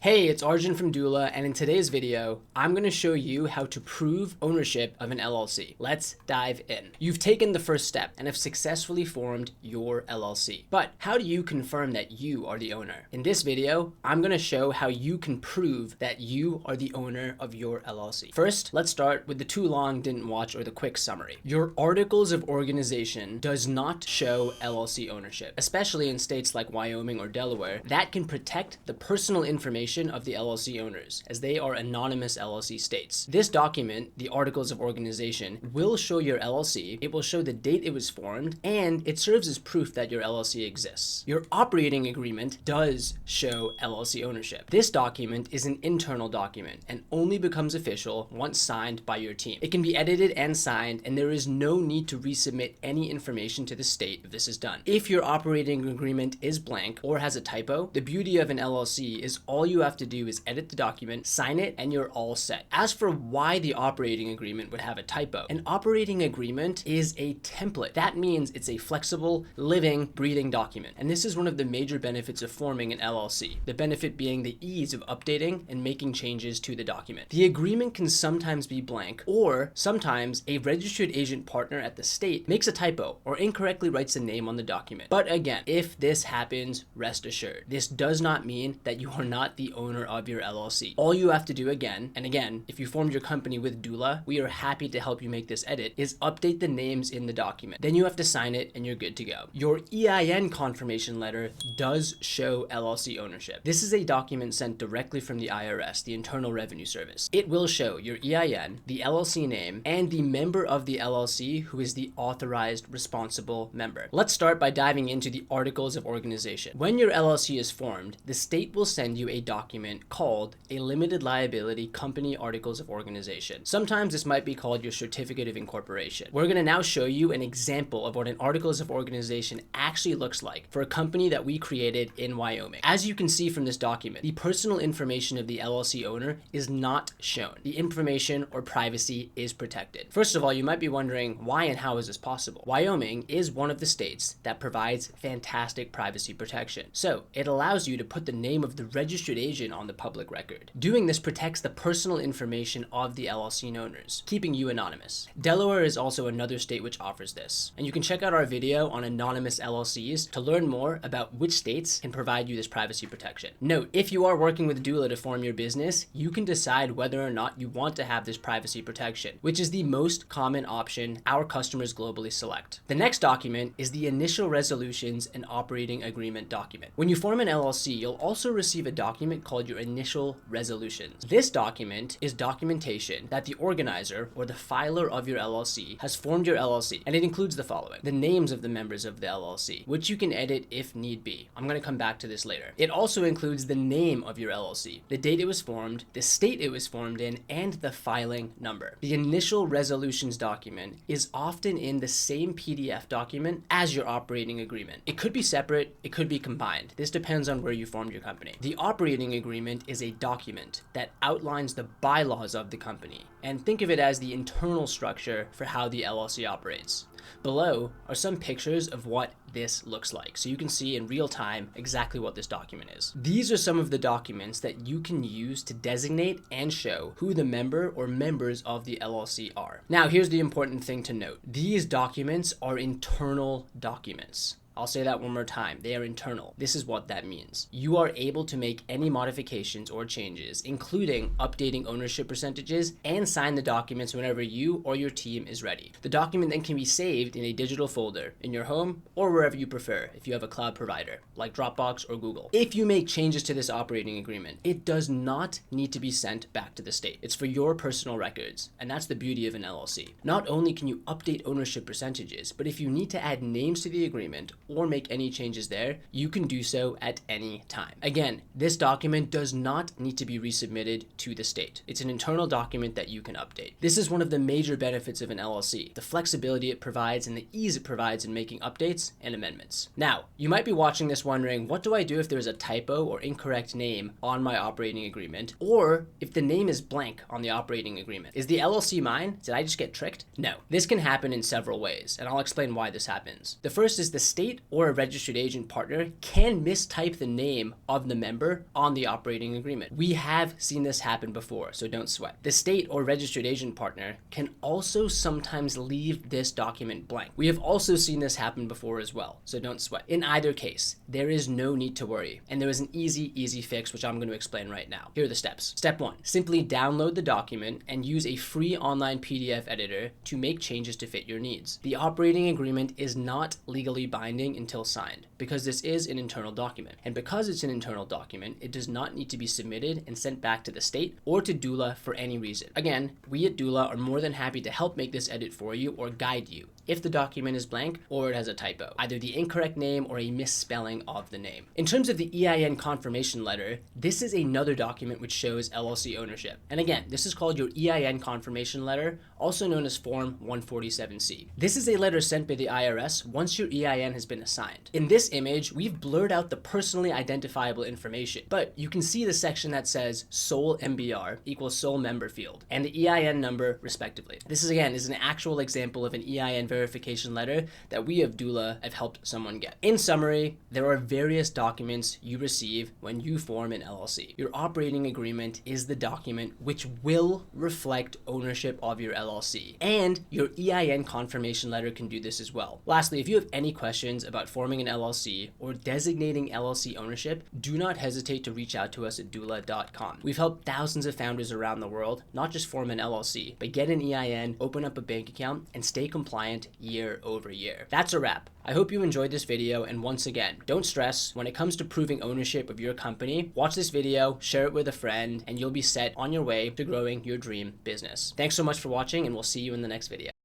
Hey, it's Arjun from Doola, and in today's video, I'm going to show you how to prove ownership of an LLC. Let's dive in. You've taken the first step and have successfully formed your LLC. But how do you confirm that you are the owner? In this video, I'm going to show how you can prove that you are the owner of your LLC. First, let's start with the too long didn't watch or the quick summary. Your articles of organization does not show LLC ownership, especially in states like Wyoming or Delaware. That can protect the personal information of the LLC owners, as they are anonymous LLC states. This document, the Articles of Organization, will show your LLC, it will show the date it was formed, and it serves as proof that your LLC exists. Your operating agreement does show LLC ownership. This document is an internal document and only becomes official once signed by your team. It can be edited and signed, and there is no need to resubmit any information to the state if this is done. If your operating agreement is blank or has a typo, the beauty of an LLC is all you have to do is edit the document, sign it, and you're all set. As for why the operating agreement would have a typo, an operating agreement is a template. That means it's a flexible, living, breathing document. And this is one of the major benefits of forming an LLC, the benefit being the ease of updating and making changes to the document. The agreement can sometimes be blank, or sometimes a registered agent partner at the state makes a typo or incorrectly writes a name on the document. But again, if this happens, rest assured, this does not mean that you are not the owner of your LLC. All you have to do again, and again, if you formed your company with Doola, we are happy to help you make this edit, is update the names in the document. Then you have to sign it and you're good to go. Your EIN confirmation letter does show LLC ownership. This is a document sent directly from the IRS, the Internal Revenue Service. It will show your EIN, the LLC name, and the member of the LLC who is the authorized responsible member. Let's start by diving into the Articles of Organization. When your LLC is formed, the state will send you a document called a Limited Liability Company Articles of Organization. Sometimes this might be called your Certificate of Incorporation. We're going to now show you an example of what an Articles of Organization actually looks like for a company that we created in Wyoming. As you can see from this document, the personal information of the LLC owner is not shown. The information or privacy is protected. First of all, you might be wondering why and how is this possible? Wyoming is one of the states that provides fantastic privacy protection. So it allows you to put the name of the registered agent on the public record. Doing this protects the personal information of the LLC owners, keeping you anonymous. Delaware is also another state which offers this, and you can check out our video on anonymous LLCs to learn more about which states can provide you this privacy protection. Note, if you are working with Doola to form your business, you can decide whether or not you want to have this privacy protection, which is the most common option our customers globally select. The next document is the Initial Resolutions and Operating Agreement document. When you form an LLC, you'll also receive a document called your Initial Resolutions. This document is documentation that the organizer or the filer of your LLC has formed your LLC, and it includes the following: the names of the members of the LLC, which you can edit if need be. I'm going to come back to this later. It also includes the name of your LLC, the date it was formed, the state it was formed in, and the filing number. The Initial Resolutions document is often in the same PDF document as your operating agreement. It could be separate, it could be combined. This depends on where you formed your company. The operating agreement is a document that outlines the bylaws of the company, and think of it as the internal structure for how the LLC operates. Below are some pictures of what this looks like, so you can see in real time exactly what this document is. These are some of the documents that you can use to designate and show who the member or members of the LLC are. Now, here's the important thing to note. These documents are internal documents. I'll say that one more time. They are internal. This is what that means. You are able to make any modifications or changes, including updating ownership percentages, and sign the documents whenever you or your team is ready. The document then can be saved in a digital folder in your home or wherever you prefer if you have a cloud provider like Dropbox or Google. If you make changes to this operating agreement, it does not need to be sent back to the state. It's for your personal records, and that's the beauty of an LLC. Not only can you update ownership percentages, but if you need to add names to the agreement or make any changes there, you can do so at any time. Again, this document does not need to be resubmitted to the state. It's an internal document that you can update. This is one of the major benefits of an LLC, the flexibility it provides and the ease it provides in making updates and amendments. Now, you might be watching this wondering, what do I do if there's a typo or incorrect name on my operating agreement, or if the name is blank on the operating agreement? Is the LLC mine? Did I just get tricked? No. This can happen in several ways, and I'll explain why this happens. The first is the state state or a registered agent partner can mistype the name of the member on the operating agreement. We have seen this happen before, so don't sweat. The state or registered agent partner can also sometimes leave this document blank. We have also seen this happen before as well, so don't sweat. In either case, there is no need to worry, and there is an easy fix which I'm going to explain right now. Here are the steps. Step 1, simply download the document and use a free online PDF editor to make changes to fit your needs. The operating agreement is not legally binding until signed, because this is an internal document. And because it's an internal document, it does not need to be submitted and sent back to the state or to doola for any reason. Again, we at doola are more than happy to help make this edit for you or guide you if the document is blank or it has a typo, either the incorrect name or a misspelling of the name. In terms of the EIN confirmation letter, this is another document which shows LLC ownership. And again, this is called your EIN confirmation letter, also known as Form 147C. This is a letter sent by the IRS once your EIN has been assigned. In this image, we've blurred out the personally identifiable information, but you can see the section that says sole MBR equals sole member field and the EIN number respectively. This is an actual example of an EIN verification letter that we of doola have helped someone get. In summary, there are various documents you receive when you form an LLC. Your operating agreement is the document which will reflect ownership of your LLC, and your EIN confirmation letter can do this as well. Lastly, if you have any questions about forming an LLC or designating LLC ownership, do not hesitate to reach out to us at doola.com. We've helped thousands of founders around the world not just form an LLC, but get an EIN, open up a bank account, and stay compliant year over year. That's a wrap. I hope you enjoyed this video, and once again, don't stress when it comes to proving ownership of your company. Watch this video, share it with a friend, and you'll be set on your way to growing your dream business. Thanks so much for watching, and we'll see you in the next video.